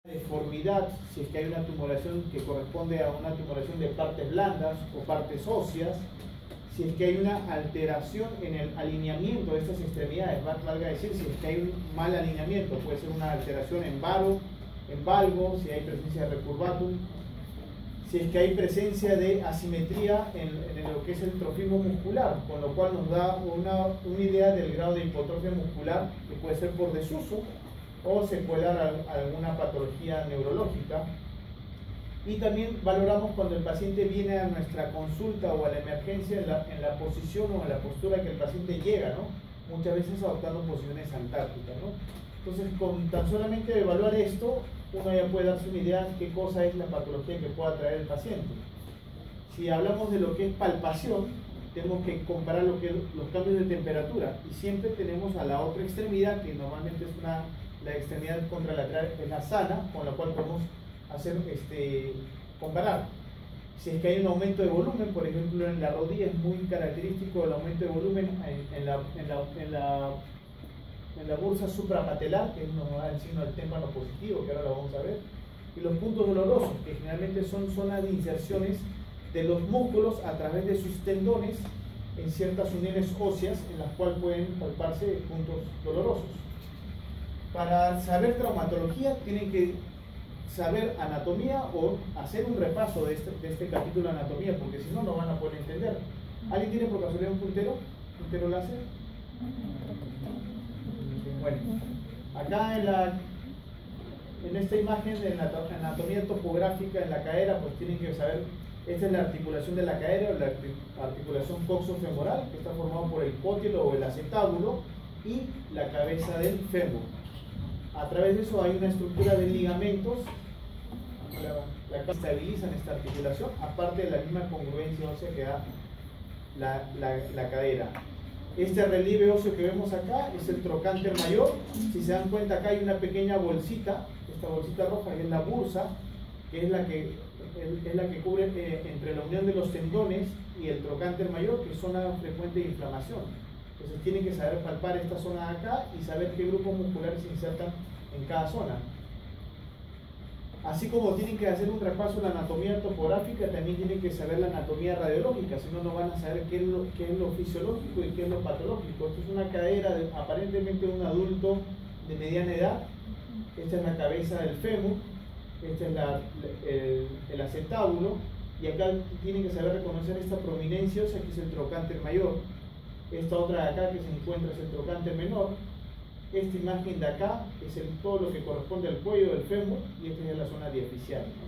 deformidad, si es que hay una tumoración que corresponde a una tumoración de partes blandas o partes óseas, si es que hay una alteración en el alineamiento de estas extremidades, valga decir, si es que hay un mal alineamiento, puede ser una alteración en valgo, si hay presencia de recurvatum, si es que hay presencia de asimetría en lo que es el trofismo muscular, con lo cual nos da una idea del grado de hipotrofia muscular, que puede ser por desuso o secuelar alguna patología neurológica. Y también valoramos cuando el paciente viene a nuestra consulta o a la emergencia en la posición o en la postura que el paciente llega, ¿no? Muchas veces adoptando posiciones antárticas, ¿no? Entonces, con tan solamente evaluar esto, uno ya puede darse una idea de qué cosa es la patología que pueda traer el paciente. Si hablamos de lo que es palpación, tenemos que comparar los cambios de temperatura, y siempre tenemos a la otra extremidad, que normalmente es la extremidad contralateral, es la sana, con la cual podemos hacer comparar. Si es que hay un aumento de volumen, por ejemplo en la rodilla es muy característico el aumento de volumen en la bursa suprapatelar, que nos da el signo del témpano positivo, que ahora lo vamos a ver, y los puntos dolorosos, que generalmente son zonas de inserciones de los músculos a través de sus tendones en ciertas uniones óseas en las cuales pueden palparse puntos dolorosos. Para saber traumatología tienen que saber anatomía o hacer un repaso de este capítulo de anatomía, porque si no, no van a poder entender. ¿Alguien tiene por casualidad un puntero láser? Bueno, acá en esta imagen de la anatomía topográfica en la cadera, pues tienen que saber, esta es la articulación de la cadera, la articulación coxofemoral, que está formada por el pótilo o el acetábulo y la cabeza del fémur. A través de eso hay una estructura de ligamentos que estabilizan esta articulación, aparte de la misma congruencia ósea que da la cadera. Este relieve óseo que vemos acá es el trocánter mayor. Si se dan cuenta, acá hay una pequeña bolsita, esta bolsita roja, que es la bursa, que es la que cubre entre la unión de los tendones y el trocánter mayor, que es zona frecuente de inflamación. Entonces tienen que saber palpar esta zona de acá y saber qué grupos musculares se insertan en cada zona. Así como tienen que hacer un repaso de la anatomía topográfica, también tienen que saber la anatomía radiológica, si no, no van a saber qué es lo fisiológico y qué es lo patológico. Esto es una cadera aparentemente de un adulto de mediana edad. Esta es la cabeza del fémur, este es el acetábulo, y acá tienen que saber reconocer esta prominencia ósea, que es el trocánter mayor. Esta otra de acá que se encuentra es el trocánter menor. Esta imagen de acá es todo lo que corresponde al cuello del fémur, y esta es la zona diaficial, ¿no?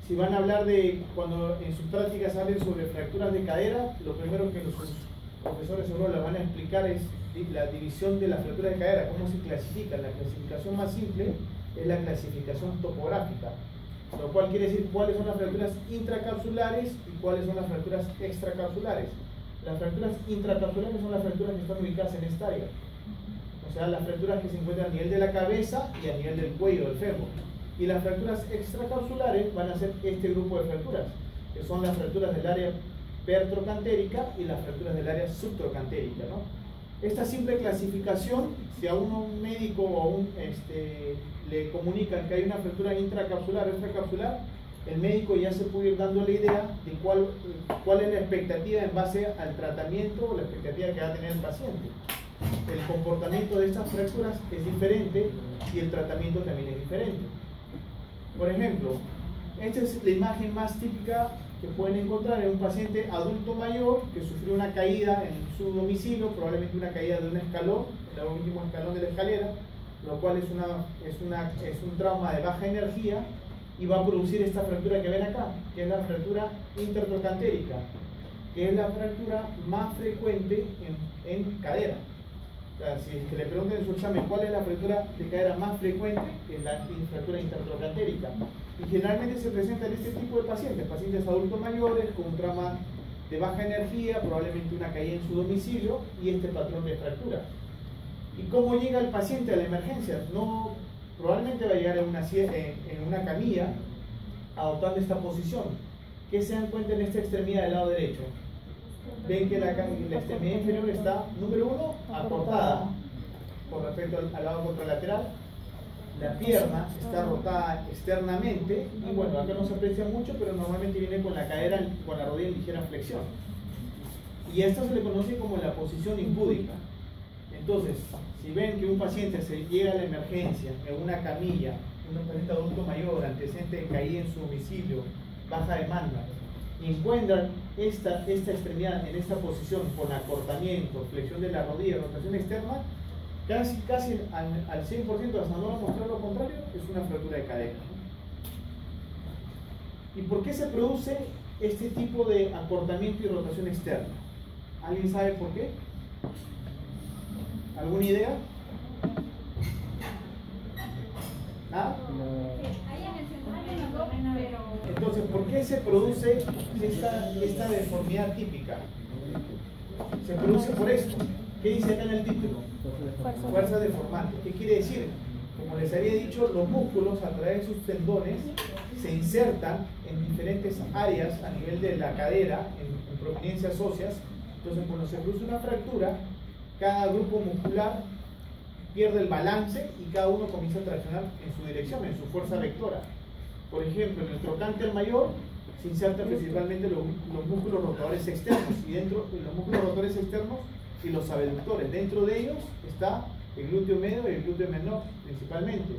Si van a hablar cuando en sus prácticas hablen sobre fracturas de cadera, lo primero que los profesores seguro les van a explicar es la división de la fractura de cadera, cómo se clasifica. La clasificación más simple es la clasificación topográfica, lo cual quiere decir cuáles son las fracturas intracapsulares y cuáles son las fracturas extracapsulares. Las fracturas intracapsulares son las fracturas que están ubicadas en esta área, o sea, las fracturas que se encuentran a nivel de la cabeza y a nivel del cuello del fémur. Y las fracturas extracapsulares van a ser este grupo de fracturas, que son las fracturas del área pertrocantérica y las fracturas del área subtrocantérica, ¿no? Esta simple clasificación, si a un médico o le comunican que hay una fractura intracapsular o extracapsular, el médico ya se puede ir dando la idea de cuál es la expectativa en base al tratamiento o la expectativa que va a tener el paciente. El comportamiento de estas fracturas es diferente y el tratamiento también es diferente. Por ejemplo, esta es la imagen más típica que pueden encontrar en un paciente adulto mayor que sufrió una caída en su domicilio, probablemente una caída de un escalón, el último escalón de la escalera, lo cual es un trauma de baja energía, y va a producir esta fractura que ven acá, que es la fractura intertrocantérica, que es la fractura más frecuente en cadera. O sea, si le preguntan en su examen cuál es la fractura de cadera más frecuente, es la fractura intertrocantérica. Y generalmente se presenta en este tipo de pacientes adultos mayores con un trauma de baja energía, probablemente una caída en su domicilio y este patrón de fractura. ¿Y cómo llega el paciente a la emergencia? Probablemente va a llegar en una camilla adoptando esta posición. ¿Qué se dan cuenta en esta extremidad del lado derecho? Ven que la extremidad inferior está, número 1, acortada con respecto al lado contralateral. la pierna está rotada externamente y bueno, acá no se aprecia mucho, pero normalmente viene con la cadera, con la rodilla en ligera flexión. Y esto se le conoce como la posición impúdica. Entonces, si ven que un paciente se llega a la emergencia en una camilla, un paciente adulto mayor, antecedente de caída en su domicilio, baja demanda, y encuentran esta extremidad en esta posición con acortamiento, flexión de la rodilla, rotación externa, casi al 100%, hasta no mostrar lo contrario, es una fractura de cadera. ¿Y por qué se produce este tipo de acortamiento y rotación externa? ¿Alguien sabe por qué? ¿Alguna idea? ¿Nada? Entonces, ¿por qué se produce esta deformidad típica? Se produce por esto. ¿Qué dice acá en el título? Fuerza deformante. ¿Qué quiere decir? Como les había dicho, los músculos a través de sus tendones se insertan en diferentes áreas a nivel de la cadera, en prominencias óseas. Entonces, cuando se produce una fractura, cada grupo muscular pierde el balance y cada uno comienza a traccionar en su dirección, en su fuerza vectora. Por ejemplo, en el trocánter mayor se insertan principalmente los músculos rotadores externos y dentro de los músculos rotadores externos y los abductores. Dentro de ellos está el glúteo medio y el glúteo menor principalmente.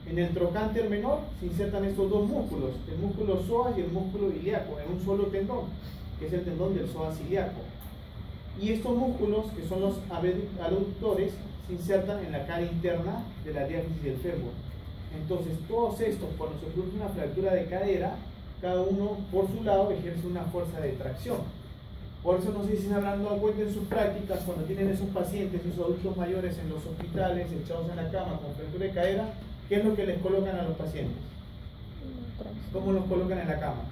En el trocánter menor se insertan estos dos músculos, el músculo psoas y el músculo ilíaco, en un solo tendón, que es el tendón del psoas ilíaco. Y estos músculos, que son los abductores, se insertan en la cara interna de la diáfisis del fémur. Entonces, todos estos, cuando se produce una fractura de cadera, cada uno por su lado ejerce una fuerza de tracción. Por eso, no sé si se habrán dado cuenta en sus prácticas, cuando tienen esos pacientes, esos adultos mayores en los hospitales, echados en la cama con fractura de cadera, ¿qué es lo que les colocan a los pacientes? ¿Cómo los colocan en la cama?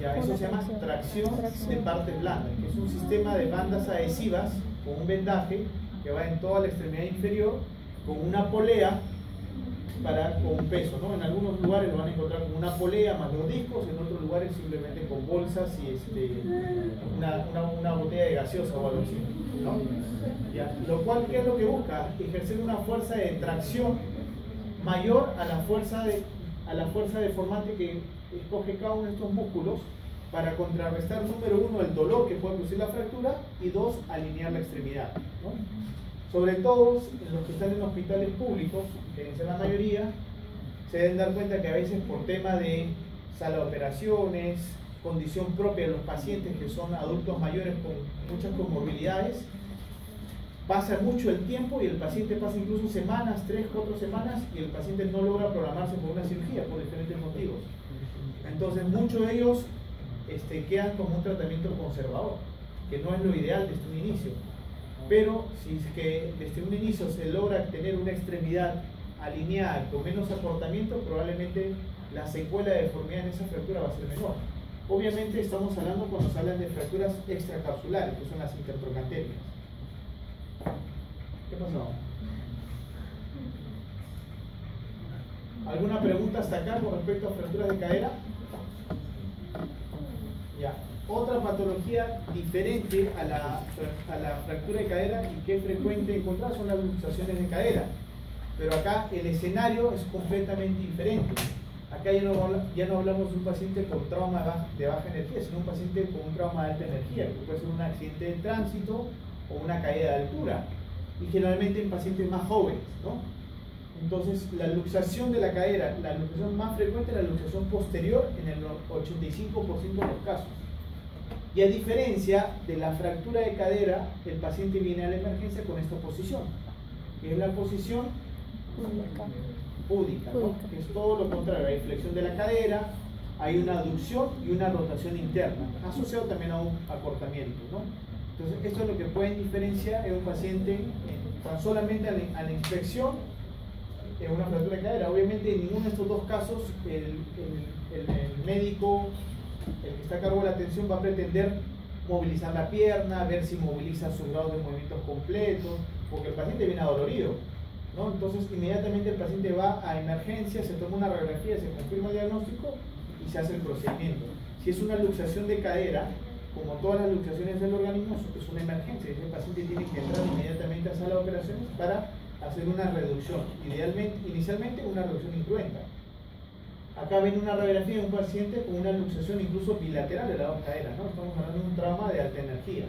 Ya, eso se llama tracción de partes blandas, que es un sistema de bandas adhesivas con un vendaje que va en toda la extremidad inferior, con una polea con peso, ¿no? En algunos lugares lo van a encontrar con una polea más los discos, en otros lugares simplemente con bolsas y una botella de gaseosa o algo así, ¿no? Ya. Lo cual, ¿qué es lo que busca? Ejercer una fuerza de tracción mayor a la fuerza deformante que escoge cada uno de estos músculos para contrarrestar, número uno, el dolor que puede producir la fractura y dos, alinear la extremidad, ¿no? Sobre todo los que están en hospitales públicos, que deben ser la mayoría, se deben dar cuenta que a veces por tema de sala de operaciones, condición propia de los pacientes que son adultos mayores con muchas comorbilidades, pasa mucho el tiempo y el paciente pasa incluso semanas, 3, 4 semanas, y el paciente no logra programarse por una cirugía por diferentes motivos. Entonces muchos de ellos quedan como un tratamiento conservador, que no es lo ideal desde un inicio. Pero si es que desde un inicio se logra tener una extremidad alineada con menos acortamiento, probablemente la secuela de deformidad en esa fractura va a ser menor. Obviamente estamos hablando cuando se hablan de fracturas extracapsulares, que son las intertrocantérias. ¿Qué pasó? ¿Alguna pregunta hasta acá con respecto a fracturas de cadera? Ya. Otra patología diferente a la fractura de cadera y que es frecuente encontrar son las luxaciones de cadera. Pero acá el escenario es completamente diferente. Acá ya no hablamos de un paciente con trauma de baja energía, sino un paciente con un trauma de alta energía, que puede ser un accidente de tránsito o una caída de altura. Y generalmente en pacientes más jóvenes, ¿no? Entonces, la luxación de la cadera, la luxación más frecuente es la luxación posterior en el 85% de los casos. Y a diferencia de la fractura de cadera, el paciente viene a la emergencia con esta posición, que es la posición púdica, ¿no? Que es todo lo contrario, hay flexión de la cadera, hay una aducción y una rotación interna, asociado también a un acortamiento, ¿no? Entonces, esto es lo que pueden diferenciar en un paciente tan solamente a la inspección en una fractura de cadera. Obviamente, en ninguno de estos dos casos, el médico, el que está a cargo de la atención, va a pretender movilizar la pierna, ver si moviliza sus grados de movimientos completos, porque el paciente viene adolorido, ¿no? Entonces, inmediatamente el paciente va a emergencia, se toma una radiografía, se confirma el diagnóstico y se hace el procedimiento. Si es una luxación de cadera, como todas las luxaciones del organismo, es una emergencia. Ese paciente tiene que entrar inmediatamente a sala de operaciones para hacer una reducción, inicialmente una reducción incruenta. Acá ven una radiografía de un paciente con una luxación incluso bilateral de las dos caderas, ¿no? Estamos hablando de un trauma de alta energía.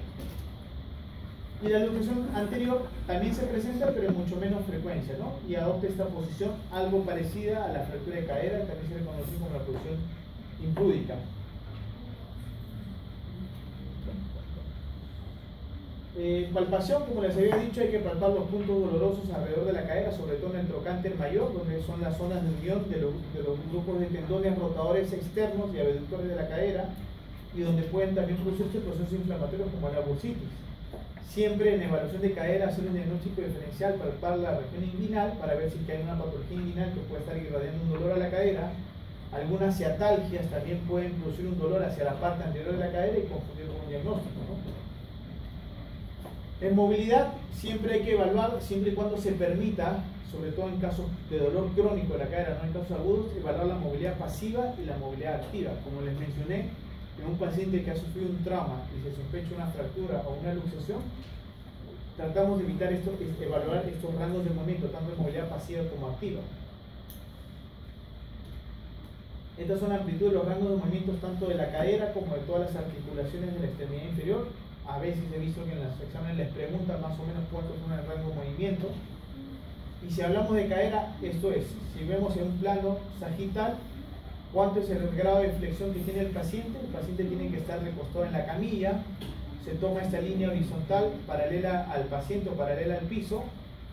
Y la luxación anterior también se presenta, pero en mucho menos frecuencia, ¿no? Y adopta esta posición algo parecida a la fractura de cadera, también se le conoce como la posición impúdica. Palpación, como les había dicho, hay que palpar los puntos dolorosos alrededor de la cadera, sobre todo en el trocánter mayor, donde son las zonas de unión de los grupos de tendones rotadores externos y abductores de la cadera, y donde pueden también producirse procesos inflamatorios como la bursitis. Siempre en evaluación de cadera hacer un diagnóstico diferencial, palpar la región inguinal para ver si hay una patología inguinal que puede estar irradiando un dolor a la cadera. Algunas ciatalgias también pueden producir un dolor hacia la parte anterior de la cadera y confundir con un diagnóstico, ¿no? En movilidad siempre hay que evaluar, siempre y cuando se permita, sobre todo en casos de dolor crónico de la cadera, no en casos agudos, evaluar la movilidad pasiva y la movilidad activa. Como les mencioné, en un paciente que ha sufrido un trauma y se sospecha una fractura o una luxación, tratamos de evitar evaluar estos rangos de movimiento, tanto en movilidad pasiva como activa. Estas son la amplitud de los rangos de movimientos tanto de la cadera como de todas las articulaciones de la extremidad inferior. A veces he visto que en los exámenes les preguntan más o menos cuánto es el rango de movimiento. Y si hablamos de cadera, esto es, si vemos en un plano sagital, cuánto es el grado de flexión que tiene el paciente tiene que estar recostado en la camilla, se toma esta línea horizontal paralela al paciente o paralela al piso,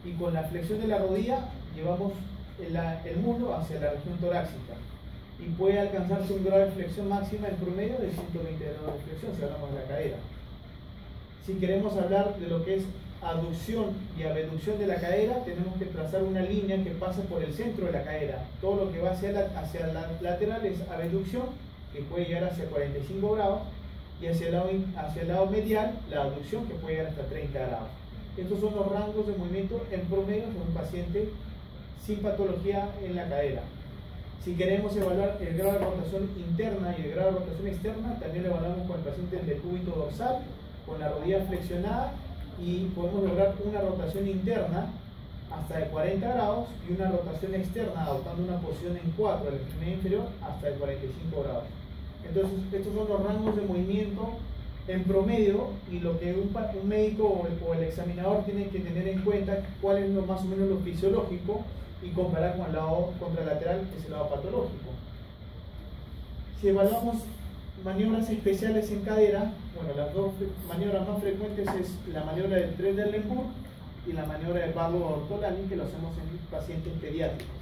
y con la flexión de la rodilla llevamos el muslo hacia la región torácica, y puede alcanzarse un grado de flexión máxima en promedio de 120 grados de flexión si hablamos de la cadera. Si queremos hablar de lo que es aducción y abducción de la cadera, tenemos que trazar una línea que pasa por el centro de la cadera. Todo lo que va hacia la lateral es abducción, que puede llegar hacia 45 grados, y hacia el lado medial, la abducción, que puede llegar hasta 30 grados. Estos son los rangos de movimiento en promedio de un paciente sin patología en la cadera. Si queremos evaluar el grado de rotación interna y el grado de rotación externa, también lo evaluamos con el paciente del decúbito dorsal, con la rodilla flexionada, y podemos lograr una rotación interna hasta de 40 grados y una rotación externa adoptando una posición en 4 de la extremidad inferior hasta de 45 grados. Entonces, estos son los rangos de movimiento en promedio, y lo que un médico o el examinador tiene que tener en cuenta cuál es más o menos lo fisiológico y comparar con el lado contralateral, que es el lado patológico. Si evaluamos maniobras especiales en cadera, bueno, las dos maniobras más frecuentes es la maniobra del Trendelenburg y la maniobra del Barlow-Ortolani, que lo hacemos en pacientes pediátricos.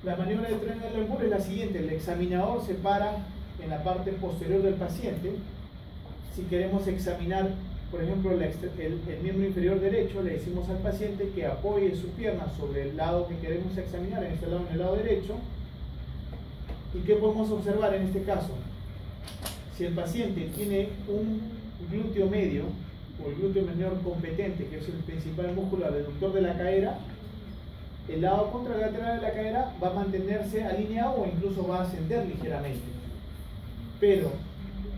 La maniobra del Trendelenburg es la siguiente: el examinador se para en la parte posterior del paciente. Si queremos examinar, por ejemplo, el miembro inferior derecho, le decimos al paciente que apoye su pierna sobre el lado que queremos examinar, en el lado derecho. ¿Y qué podemos observar en este caso? Si el paciente tiene un glúteo medio o el glúteo menor competente, que es el principal músculo abductor de la cadera, el lado contralateral de la cadera va a mantenerse alineado o incluso va a ascender ligeramente. Pero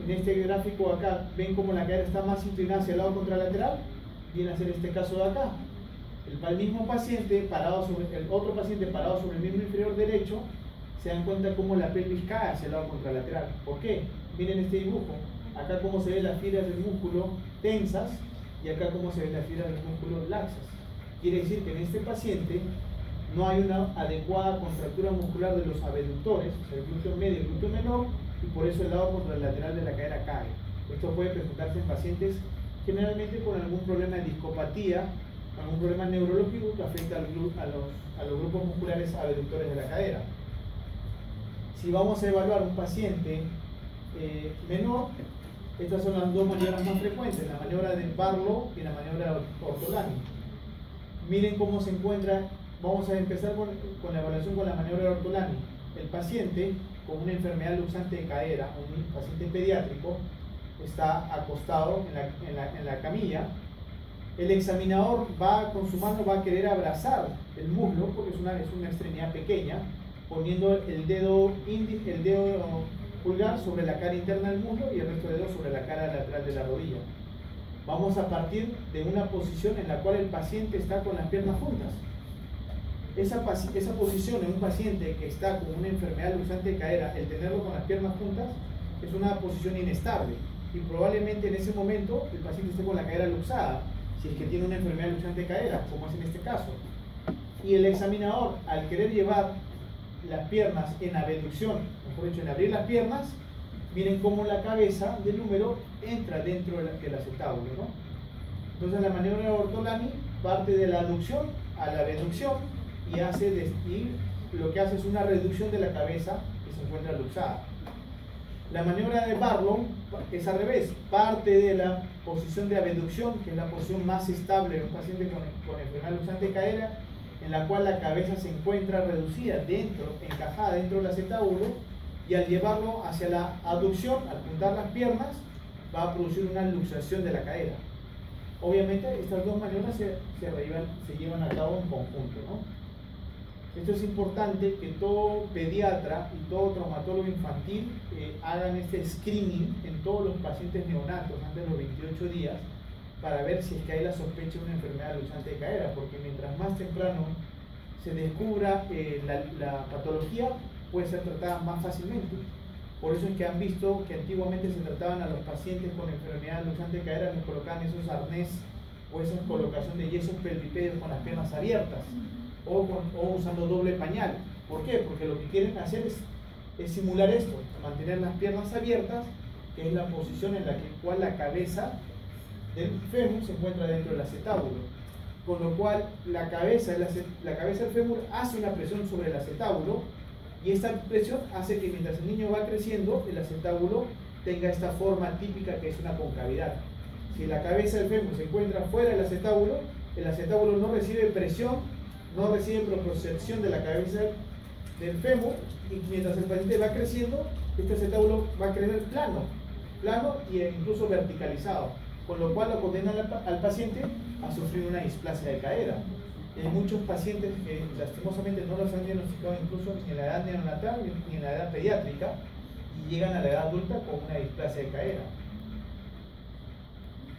en este gráfico acá, ven cómo la cadera está más inclinada hacia el lado contralateral, viene a ser este caso de acá. El mismo paciente parado sobre el otro paciente parado sobre el miembro inferior derecho, se dan cuenta cómo la pelvis cae hacia el lado contralateral. ¿Por qué? Miren este dibujo. Acá cómo se ven las fibras del músculo tensas y acá cómo se ven las fibras del músculo laxas. Quiere decir que en este paciente no hay una adecuada contractura muscular de los abductores, o sea, el glúteo medio y el glúteo menor, y por eso el lado contralateral de la cadera cae. Esto puede presentarse en pacientes generalmente con algún problema de discopatía, algún problema neurológico que afecta a los grupos musculares abductores de la cadera. Si vamos a evaluar un paciente menor, estas son las dos maniobras más frecuentes, la maniobra del Barlow y la maniobra de Ortolani. Miren cómo se encuentra. Vamos a empezar con la evaluación con la maniobra de Ortolani. El paciente con una enfermedad luxante de cadera, un paciente pediátrico, está acostado en la camilla. El examinador con su mano va a querer abrazar el muslo, porque es una extremidad pequeña, poniendo el dedo pulgar sobre la cara interna del muslo y el resto de dedos sobre la cara lateral de la rodilla. Vamos a partir de una posición en la cual el paciente está con las piernas juntas. Esa posición en un paciente que está con una enfermedad luxante de cadera, el tenerlo con las piernas juntas, es una posición inestable. Y probablemente en ese momento el paciente esté con la cadera luxada, si es que tiene una enfermedad luxante de cadera, como es en este caso. Y el examinador, al querer llevar las piernas en abducción, mejor dicho, en abrir las piernas, miren cómo la cabeza del húmero entra dentro del acetábulo, ¿no? Entonces la maniobra de Ortolani parte de la aducción a la abducción y lo que hace es una reducción de la cabeza que se encuentra luxada. La maniobra de Barlow es al revés, parte de la posición de abducción, que es la posición más estable de un paciente con enfermedad luxante de cadera, en la cual la cabeza se encuentra reducida encajada dentro del acetábulo, y al llevarlo hacia la abducción, al juntar las piernas, va a producir una luxación de la cadera. Obviamente estas dos maniobras se llevan a cabo en conjunto, ¿no? Esto es importante que todo pediatra y todo traumatólogo infantil hagan este screening en todos los pacientes neonatos antes de los 28 días para ver si es que hay la sospecha de una enfermedad luxante de cadera, porque mientras más temprano se descubra la patología, puede ser tratada más fácilmente. Por eso es que han visto que antiguamente se trataban a los pacientes con enfermedad luxante de cadera, les colocaban esos arnés o esa colocación de yesos pelvipedios con las piernas abiertas o usando doble pañal. ¿Por qué? Porque lo que quieren hacer es simular esto, mantener las piernas abiertas, que es la posición en la cual la cabeza del fémur se encuentra dentro del acetábulo, con lo cual la cabeza del fémur hace una presión sobre el acetábulo, y esta presión hace que mientras el niño va creciendo, el acetábulo tenga esta forma típica que es una concavidad. Si la cabeza del fémur se encuentra fuera del acetábulo, el acetábulo no recibe presión, no recibe propiocepción de la cabeza del fémur, y mientras el paciente va creciendo, este acetábulo va a crecer plano e incluso verticalizado, con lo cual lo condena al paciente a sufrir una displasia de cadera. Hay muchos pacientes que lastimosamente no los han diagnosticado incluso ni en la edad neonatal ni en la edad pediátrica, y llegan a la edad adulta con una displasia de cadera.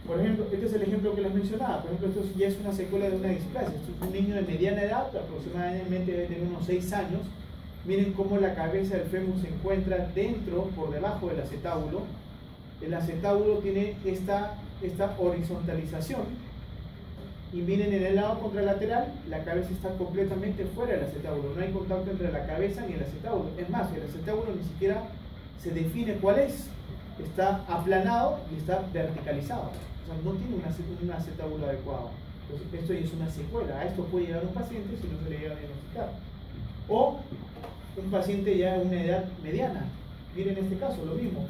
Por ejemplo, este es el ejemplo que les mencionaba. Por ejemplo, esto ya es una secuela de una displasia. Esto es un niño de mediana edad, aproximadamente debe tener unos 6 años. Miren cómo la cabeza del fémur se encuentra por debajo del acetábulo. El acetábulo tiene esta horizontalización. Y miren, en el lado contralateral, la cabeza está completamente fuera del acetábulo. No hay contacto entre la cabeza ni el acetábulo. Es más, el acetábulo ni siquiera se define cuál es. Está aplanado y está verticalizado. O sea, no tiene un acetábulo adecuado. Entonces, esto ya es una secuela. A esto puede llegar un paciente si no se le llega a diagnosticar. O un paciente ya en una edad mediana. Miren en este caso, lo mismo.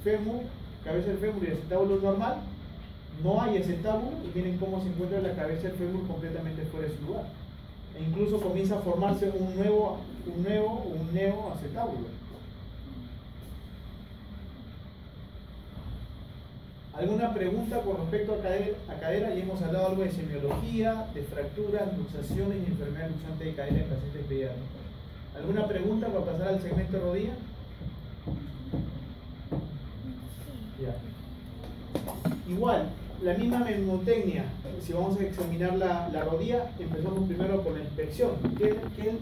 Fémur, cabeza del fémur y el acetábulo normal. No hay acetábulo, y miren cómo se encuentra la cabeza del fémur completamente fuera de su lugar. E incluso comienza a formarse un nuevo acetábulo. ¿Alguna pregunta con respecto a cadera? Ya hemos hablado algo de semiología, de fracturas, luxaciones y enfermedad luxante de cadera en pacientes pediátricos. ¿Alguna pregunta para pasar al segmento de rodilla? Ya. Igual, la misma mnemotecnia. Si vamos a examinar la rodilla, empezamos primero con la inspección. ¿Qué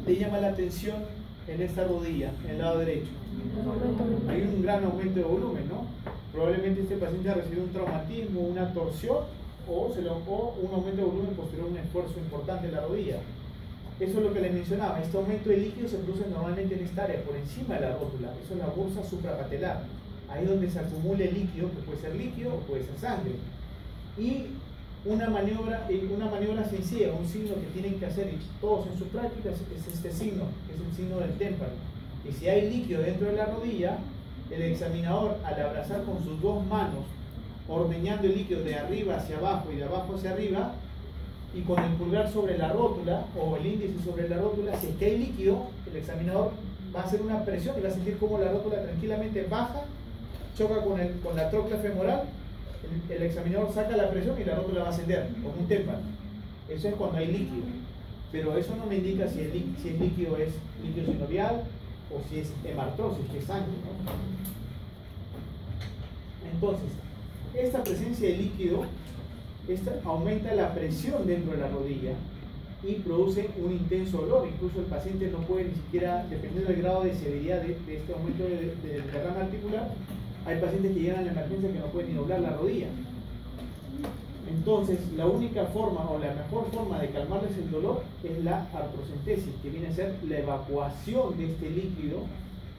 le llama la atención en esta rodilla, en el lado derecho? Hay un gran aumento de volumen, ¿no? Probablemente este paciente ha recibido un traumatismo, una torsión o un aumento de volumen posterior a un esfuerzo importante en la rodilla. Eso es lo que les mencionaba. Este aumento de líquido se produce normalmente en esta área, por encima de la rótula. Eso es la bursa suprapatelar. Ahí es donde se acumula el líquido, que puede ser líquido o puede ser sangre. Y una maniobra sencilla, un signo que tienen que hacer y todos en sus prácticas, es este signo, que es el signo del témpano. Y si hay líquido dentro de la rodilla, el examinador, al abrazar con sus dos manos, ordeñando el líquido de arriba hacia abajo y de abajo hacia arriba, y con el pulgar sobre la rótula o el índice sobre la rótula, si es que hay líquido, el examinador va a hacer una presión y va a sentir cómo la rótula tranquilamente baja, choca con la trocla femoral, el examinador saca la presión y la rótula va a ascender, como un témpano. Eso es cuando hay líquido. Pero eso no me indica si el líquido es líquido sinovial, o si es hemartrosis, que es sangre, ¿no? Entonces, esta presencia de líquido aumenta la presión dentro de la rodilla y produce un intenso dolor. Incluso el paciente no puede ni siquiera, dependiendo del grado de severidad de este aumento del derrame articular, hay pacientes que llegan a la emergencia que no pueden ni doblar la rodilla. Entonces, la única forma o la mejor forma de calmarles el dolor es la artrocentesis, que viene a ser la evacuación de este líquido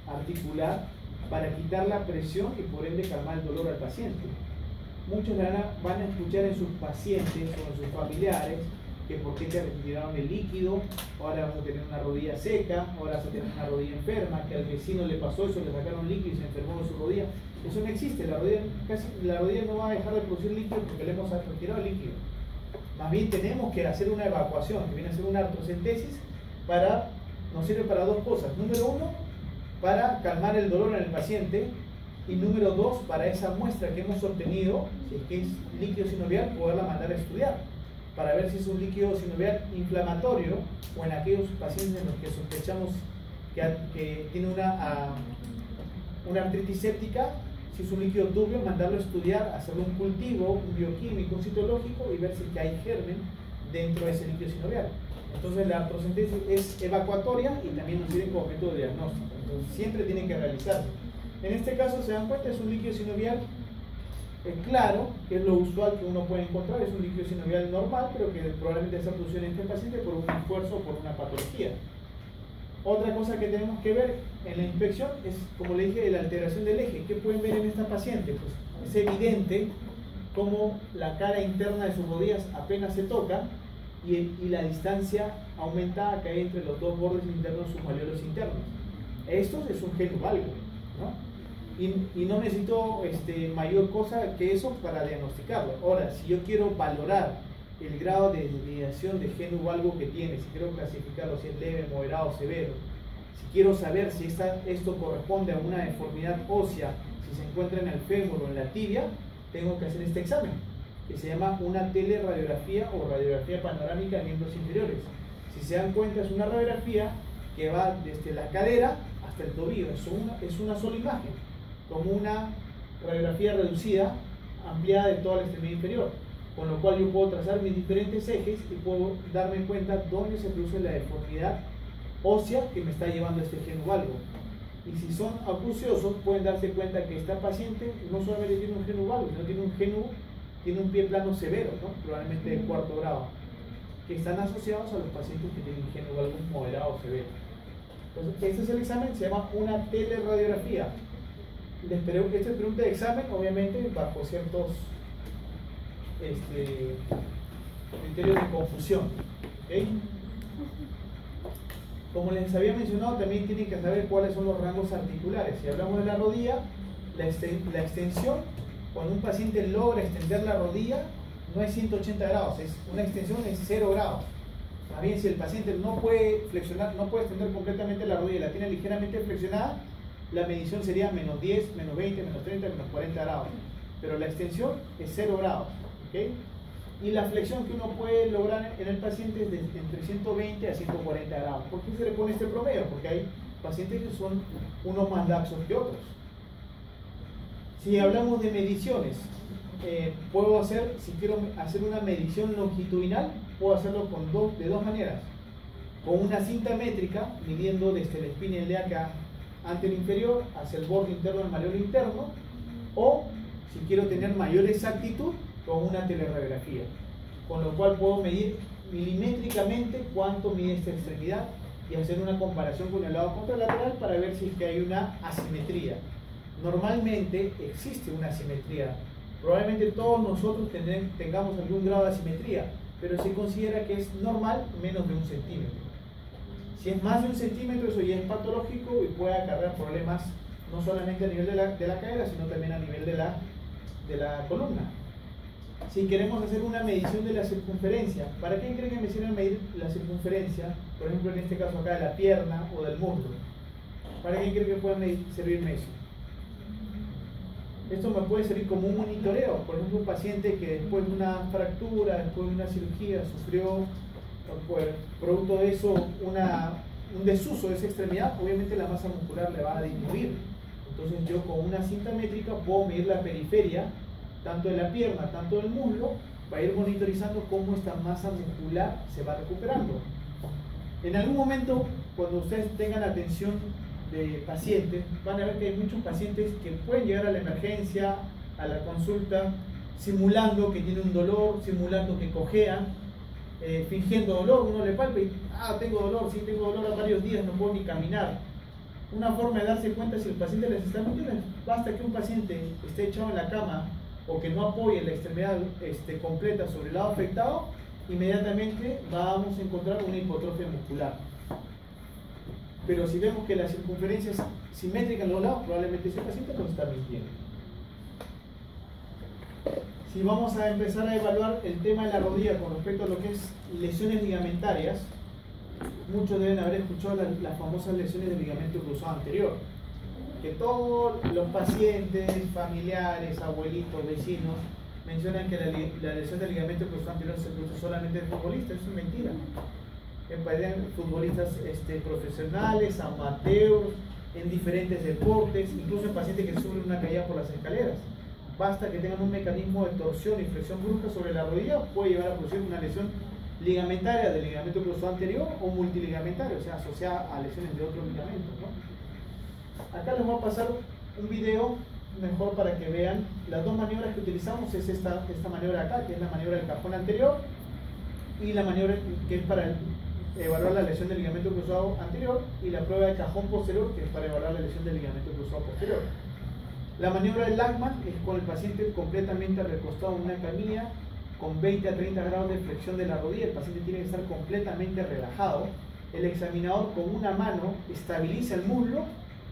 articular para quitar la presión y por ende calmar el dolor al paciente. Muchos van a escuchar en sus pacientes o en sus familiares que por qué te retiraron el líquido, ahora vamos a tener una rodilla seca, ahora vas a tener una rodilla enferma, que al vecino le pasó eso, le sacaron líquido y se enfermó de su rodilla. Eso no existe, la rodilla no va a dejar de producir líquido porque le hemos retirado el líquido. Más bien tenemos que hacer una evacuación, que viene a ser una artrocentesis, nos sirve para dos cosas. Número uno, para calmar el dolor en el paciente, y número dos, para esa muestra que hemos obtenido, si es que es líquido sinovial, poderla mandar a estudiar, para ver si es un líquido sinovial inflamatorio o en aquellos pacientes en los que sospechamos que tiene una artritis séptica, si es un líquido turbio, mandarlo a estudiar, hacerle un cultivo, un bioquímico, un citológico y ver si hay germen dentro de ese líquido sinovial. Entonces la artrocentesis es evacuatoria y también nos sirve como método de diagnóstico. Entonces siempre tienen que realizarse. En este caso, se dan cuenta, es un líquido sinovial claro, que es lo usual que uno puede encontrar, es un líquido sinovial normal, pero que probablemente está producido en este paciente por un esfuerzo o por una patología. Otra cosa que tenemos que ver en la inspección es, como le dije, la alteración del eje. ¿Qué pueden ver en esta paciente? Pues es evidente cómo la cara interna de sus rodillas apenas se toca y la distancia aumentada que hay entre los dos bordes internos de sus malleolos internos. Esto es un genu valgo, ¿no? Y no necesito mayor cosa que eso para diagnosticarlo. Ahora, si yo quiero valorar el grado de desviación de genu valgo que tiene, si quiero clasificarlo si es leve, moderado, severo, si quiero saber si esto corresponde a una deformidad ósea, si se encuentra en el fémur o en la tibia, tengo que hacer este examen, que se llama una teleradiografía o radiografía panorámica de miembros inferiores. Si se dan cuenta, es una radiografía que va desde la cadera hasta el tobillo, es una sola imagen, como una radiografía reducida, ampliada de toda la extremidad inferior, con lo cual yo puedo trazar mis diferentes ejes y puedo darme cuenta dónde se produce la deformidad ósea que me está llevando a este genu valgo. Y si son acuciosos, pueden darse cuenta que esta paciente no solamente tiene un genu valgo, sino tiene un pie plano severo, ¿no? Probablemente de cuarto grado, que están asociados a los pacientes que tienen genu valgo moderado o severo. Entonces, este es el examen, se llama una teleradiografía. Esta es pregunta de examen, obviamente, bajo ciertos criterios de confusión. ¿Okay? Como les había mencionado, también tienen que saber cuáles son los rangos articulares. Si hablamos de la rodilla, la extensión, cuando un paciente logra extender la rodilla, no es 180 grados, una extensión es 0 grados. Más bien, si el paciente no puede flexionar, no puede extender completamente la rodilla, la tiene ligeramente flexionada, la medición sería menos 10, menos 20, menos 30, menos 40 grados. Pero la extensión es 0 grados. ¿Okay? Y la flexión que uno puede lograr en el paciente es entre 120 a 140 grados. ¿Por qué se le pone este promedio? Porque hay pacientes que son unos más laxos que otros. Si hablamos de mediciones, si quiero hacer una medición longitudinal, puedo hacerlo de dos maneras. Con una cinta métrica, midiendo desde la espina ilíaca anterior inferior hacia el borde interno del malleolo interno, o si quiero tener mayor exactitud, con una teleradiografía, con lo cual puedo medir milimétricamente cuánto mide esta extremidad y hacer una comparación con el lado contralateral para ver si es que hay una asimetría. Normalmente existe una asimetría, probablemente todos nosotros tengamos algún grado de asimetría, pero se considera que es normal menos de 1 centímetro. Si es más de 1 centímetro, eso ya es patológico y puede acarrear problemas no solamente a nivel de la cadera, sino también a nivel de la columna. Si queremos hacer una medición de la circunferencia, ¿para qué creen que me sirve medir la circunferencia? Por ejemplo, en este caso acá de la pierna o del muslo. ¿Para qué creen que pueda servirme eso? Esto me puede servir como un monitoreo. Por ejemplo, un paciente que después de una fractura, después de una cirugía, sufrió, producto de eso, un desuso de esa extremidad, obviamente la masa muscular le va a disminuir. Entonces yo con una cinta métrica puedo medir la periferia, tanto de la pierna, tanto del muslo, para ir monitorizando cómo esta masa muscular se va recuperando. En algún momento, cuando ustedes tengan atención de pacientes, van a ver que hay muchos pacientes que pueden llegar a la emergencia, a la consulta, simulando que tienen un dolor, simulando que cojean, fingiendo dolor. Uno le palpa y, tengo dolor, sí, tengo dolor a varios días, no puedo ni caminar. Una forma de darse cuenta si el paciente les está mintiendo, basta que un paciente esté echado en la cama o que no apoye la extremidad completa sobre el lado afectado, inmediatamente vamos a encontrar una hipotrofia muscular. Pero si vemos que la circunferencia es simétrica en los lados, probablemente ese paciente nos está mintiendo. Si vamos a empezar a evaluar el tema de la rodilla con respecto a lo que es lesiones ligamentarias, muchos deben haber escuchado las famosas lesiones del ligamento cruzado anterior, que todos los pacientes, familiares, abuelitos, vecinos mencionan que la lesión del ligamento cruzado anterior se produce solamente en futbolistas. Eso es mentira. En futbolistas profesionales, amateurs, en diferentes deportes, incluso en pacientes que sufren una caída por las escaleras. Basta que tengan un mecanismo de torsión y flexión brusca sobre la rodilla, puede llevar a producir una lesión ligamentaria del ligamento cruzado anterior o multiligamentaria, o sea, asociada a lesiones de otros ligamentos, ¿no? Acá les voy a pasar un video mejor para que vean las dos maniobras que utilizamos. Es esta maniobra acá, que es la maniobra del cajón anterior, y la maniobra que es para evaluar la lesión del ligamento cruzado anterior, y la prueba de cajón posterior, que es para evaluar la lesión del ligamento cruzado posterior. La maniobra del Lachman es con el paciente completamente recostado en una camilla con 20 a 30 grados de flexión de la rodilla. El paciente tiene que estar completamente relajado. El examinador con una mano estabiliza el muslo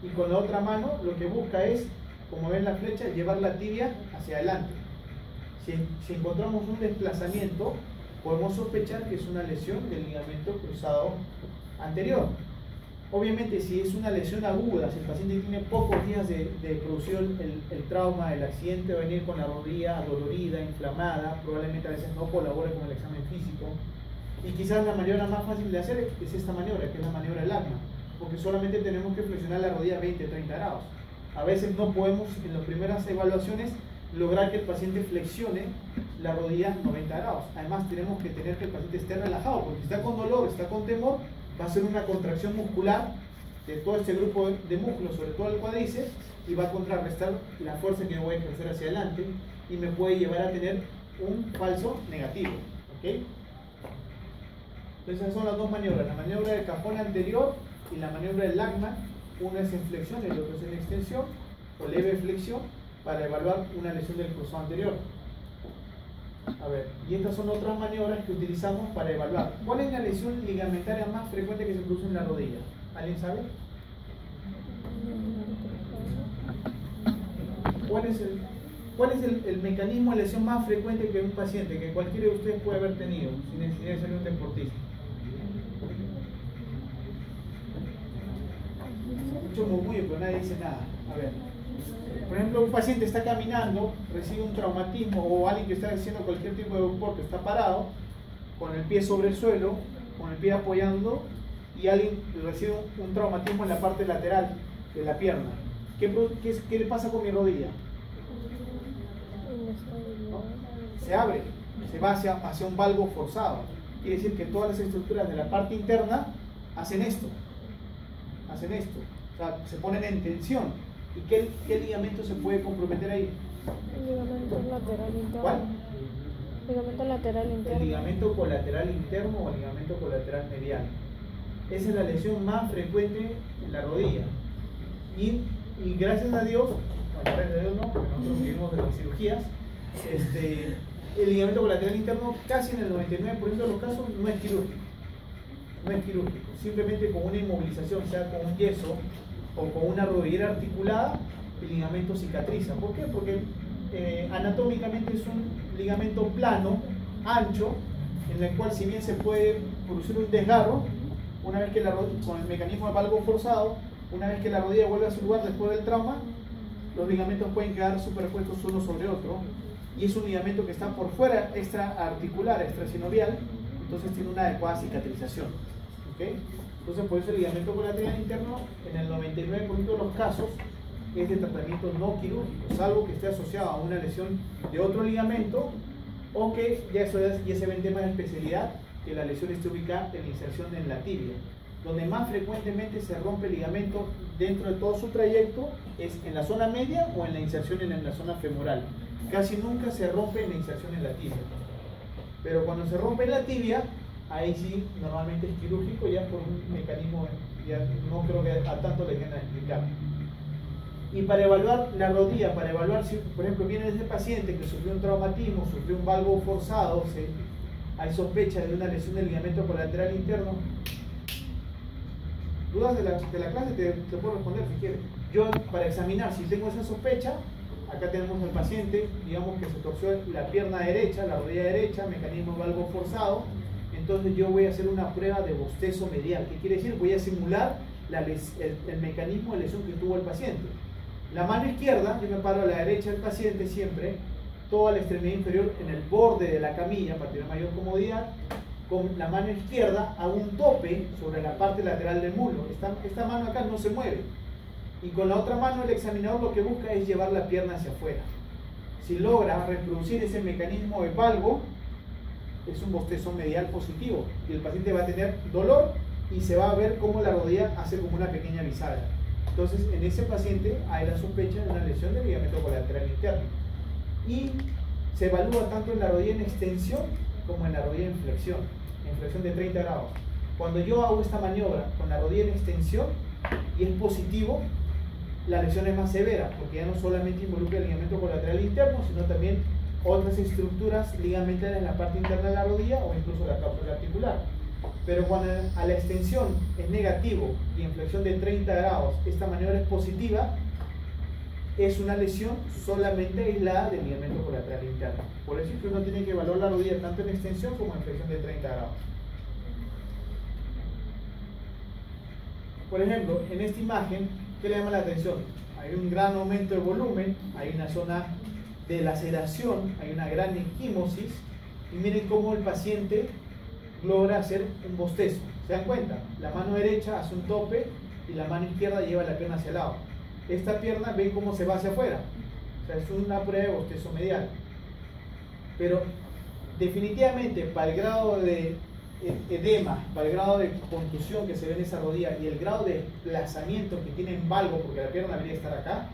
y con la otra mano lo que busca es, como ven la flecha, llevar la tibia hacia adelante. Si encontramos un desplazamiento, podemos sospechar que es una lesión del ligamento cruzado anterior. Obviamente, si es una lesión aguda, si el paciente tiene pocos días de producido el trauma, el accidente, va a venir con la rodilla dolorida, inflamada, probablemente a veces no colabore con el examen físico. Y quizás la maniobra más fácil de hacer es esta maniobra, que es la maniobra del Lachman, porque solamente tenemos que flexionar la rodilla 20-30 grados. A veces no podemos, en las primeras evaluaciones, lograr que el paciente flexione la rodilla 90 grados. Además, tenemos que tener que el paciente esté relajado, porque si está con dolor, está con temor, va a ser una contracción muscular de todo este grupo de músculos, sobre todo el cuádriceps, y va a contrarrestar la fuerza que voy a ejercer hacia adelante y me puede llevar a tener un falso negativo. ¿Okay? Entonces esas son las dos maniobras, la maniobra del cajón anterior y la maniobra del Lachman. Una es en flexión y el otro es en extensión o leve flexión, para evaluar una lesión del cruzado anterior. A ver, y estas son otras maniobras que utilizamos para evaluar. ¿Cuál es la lesión ligamentaria más frecuente que se produce en la rodilla? ¿Alguien sabe? ¿Cuál es el mecanismo de lesión más frecuente que un paciente, que cualquiera de ustedes puede haber tenido, sin necesidad de ser un deportista? Mucho murmullo, pero nadie dice nada. A ver. Por ejemplo, un paciente está caminando, recibe un traumatismo, o alguien que está haciendo cualquier tipo de deporte está parado, con el pie sobre el suelo, con el pie apoyando, y alguien recibe un traumatismo en la parte lateral de la pierna. ¿Qué le pasa con mi rodilla? ¿No? Se abre, se va hacia un valgo forzado. Quiere decir que todas las estructuras de la parte interna hacen esto. O sea, se ponen en tensión. ¿Y qué ligamento se puede comprometer ahí? El ligamento lateral interno. ¿Cuál? Ligamento lateral interno. El ligamento colateral interno o ligamento colateral medial. Esa es la lesión más frecuente en la rodilla. Y gracias a Dios, gracias a Dios no, porque nosotros vivimos de las cirugías, el ligamento colateral interno casi en el 99% de los casos no es quirúrgico. No es quirúrgico. Simplemente con una inmovilización, sea con un yeso o con una rodillera articulada, el ligamento cicatriza. ¿Por qué? Porque anatómicamente es un ligamento plano, ancho, en el cual si bien se puede producir un desgarro, una vez que con el mecanismo de valgo forzado, una vez que la rodilla vuelve a su lugar después del trauma, los ligamentos pueden quedar superpuestos uno sobre otro, y es un ligamento que está por fuera, extraarticular, extrasinovial, entonces tiene una adecuada cicatrización. ¿Okay? Entonces, por eso el ligamento colateral interno, en el 99% de los casos, es de tratamiento no quirúrgico, salvo que esté asociado a una lesión de otro ligamento o que ya se ve en temas de especialidad, que la lesión esté ubicada en la inserción en la tibia. Donde más frecuentemente se rompe el ligamento dentro de todo su trayecto es en la zona media o en la inserción en la zona femoral. Casi nunca se rompe en la inserción en la tibia. Pero cuando se rompe en la tibia, ahí sí normalmente es quirúrgico, ya por un mecanismo, ya no creo que a tanto le quieran explicar. Y para evaluar la rodilla, para evaluar si, por ejemplo, viene ese paciente que sufrió un traumatismo, sufrió un valgo forzado, hay sospecha de una lesión del ligamento colateral interno. Dudas de la clase te puedo responder si quieres. Yo, para examinar si tengo esa sospecha, acá tenemos al paciente, digamos que se torció la pierna derecha, la rodilla derecha, mecanismo de valgo forzado. Entonces yo voy a hacer una prueba de bostezo medial. ¿Qué quiere decir? Voy a simular el mecanismo de lesión que tuvo el paciente. La mano izquierda, yo me paro a la derecha del paciente siempre, toda la extremidad inferior en el borde de la camilla para tener mayor comodidad. Con la mano izquierda hago un tope sobre la parte lateral del muslo. Esta mano acá no se mueve. Y con la otra mano el examinador lo que busca es llevar la pierna hacia afuera. Si logra reproducir ese mecanismo de valgo, es un bostezo medial positivo. Y el paciente va a tener dolor y se va a ver cómo la rodilla hace como una pequeña bisagra. Entonces, en ese paciente hay la sospecha de una lesión del ligamento colateral interno. Y se evalúa tanto en la rodilla en extensión como en la rodilla en flexión de 30 grados. Cuando yo hago esta maniobra con la rodilla en extensión y es positivo, la lesión es más severa, porque ya no solamente involucra el ligamento colateral interno, sino también otras estructuras ligamentarias en la parte interna de la rodilla o incluso la cápsula articular. Pero cuando a la extensión es negativo y en flexión de 30 grados esta maniobra es positiva, es una lesión solamente aislada del ligamento colateral interno. Por eso es que uno tiene que evaluar la rodilla tanto en extensión como en flexión de 30 grados. Por ejemplo, en esta imagen, ¿qué le llama la atención? Hay un gran aumento de volumen, hay una zona de laceración, hay una gran equimosis, y miren cómo el paciente logra hacer un bostezo. ¿Se dan cuenta? La mano derecha hace un tope y la mano izquierda lleva la pierna hacia el lado. Esta pierna, ven cómo se va hacia afuera. O sea, es una prueba de bostezo medial. Pero definitivamente para el grado de edema, para el grado de contusión que se ve en esa rodilla y el grado de desplazamiento que tiene en valgo, porque la pierna debería estar acá,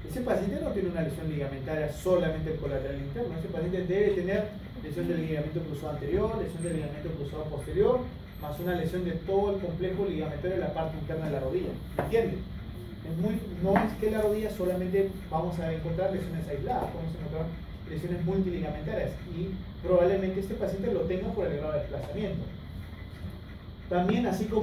ese paciente no tiene una lesión ligamentaria solamente el colateral interno. Ese paciente debe tener lesión del ligamento cruzado anterior, lesión del ligamento cruzado posterior, más una lesión de todo el complejo ligamentario de la parte interna de la rodilla. ¿Entienden? No es que la rodilla solamente vamos a encontrar lesiones aisladas, vamos a encontrar lesiones multiligamentarias y probablemente este paciente lo tenga por el grado de desplazamiento. También, así como